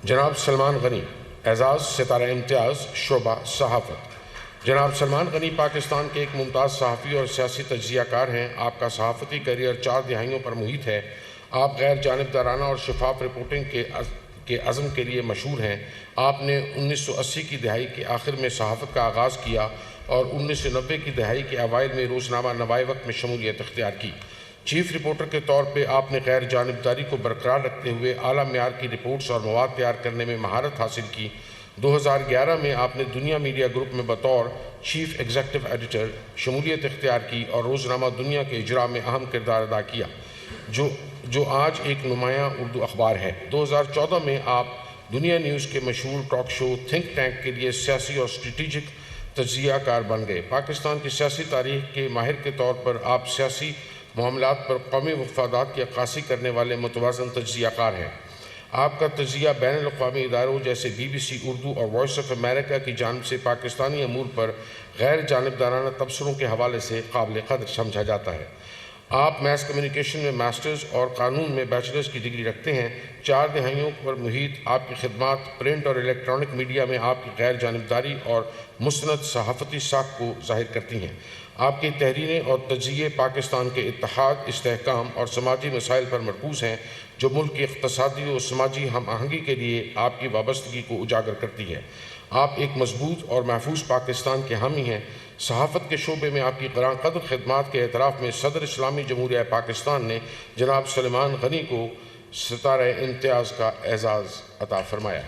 جناب سلمان غنی، اعزاز ستارہ امتیاز شعبہ صحافت۔ جناب سلمان غنی پاکستان کے ایک ممتاز صحافی اور سیاسی تجزیہ کار ہیں۔ آپ کا صحافتی کیریئر 4 دہائیوں پر محیط ہے۔ آپ غیر جانبدارانہ اور شفاف رپورٹنگ کے عزم کے لیے مشہور ہیں۔ آپ نے 1980 کی دہائی کے آخر میں صحافت کا آغاز کیا اور 1990 کی دہائی کے اوائل میں روزنامہ نوائے وقت میں شمولیت اختیار کی۔ چیف رپورٹر کے طور پہ آپ نے غیر جانبداری کو برقرار رکھتے ہوئے اعلیٰ معیار کی رپورٹس اور مواد تیار کرنے میں مہارت حاصل کی۔ 2011 میں آپ نے دنیا میڈیا گروپ میں بطور چیف ایگزیکٹو ایڈیٹر شمولیت اختیار کی اور روزنامہ دنیا کے اجراء میں اہم کردار ادا کیا، جو آج ایک نمایاں اردو اخبار ہے۔ 2014 میں آپ دنیا نیوز کے مشہور ٹاک شو تھنک ٹینک کے لیے سیاسی اور اسٹریٹجک تجزیہ کار بن گئے۔ پاکستان کی سیاسی تاریخ کے ماہر کے طور پر آپ سیاسی معاملات پر قومی مفادات کی عکاسی کرنے والے متوازن تجزیہ کار ہیں۔ آپ کا تجزیہ بین الاقوامی اداروں جیسے BBC اردو اور وائس آف امریکہ کی جانب سے پاکستانی امور پر غیر جانبدارانہ تبصروں کے حوالے سے قابل قدر سمجھا جاتا ہے۔ آپ میس کمیونیکیشن میں ماسٹرز اور قانون میں بیچلرز کی ڈگری رکھتے ہیں۔ 4 دہائیوں پر محیط آپ کی خدمات پرنٹ اور الیکٹرانک میڈیا میں آپ کی غیر جانبداری اور مستند صحافتی ساکھ کو ظاہر کرتی ہیں۔ آپ کی تحریریں اور تجزیے پاکستان کے اتحاد، استحکام اور سماجی مسائل پر مرکوز ہیں، جو ملک کی اقتصادی اور سماجی ہم آہنگی کے لیے آپ کی وابستگی کو اجاگر کرتی ہے۔ آپ ایک مضبوط اور محفوظ پاکستان کے حامی ہیں۔ صحافت کے شعبے میں آپ کی گراں قدر خدمات کے اعتراف میں صدر اسلامی جمہوریہ پاکستان نے جناب سلمان غنی کو ستارہ امتیاز کا اعزاز عطا فرمایا۔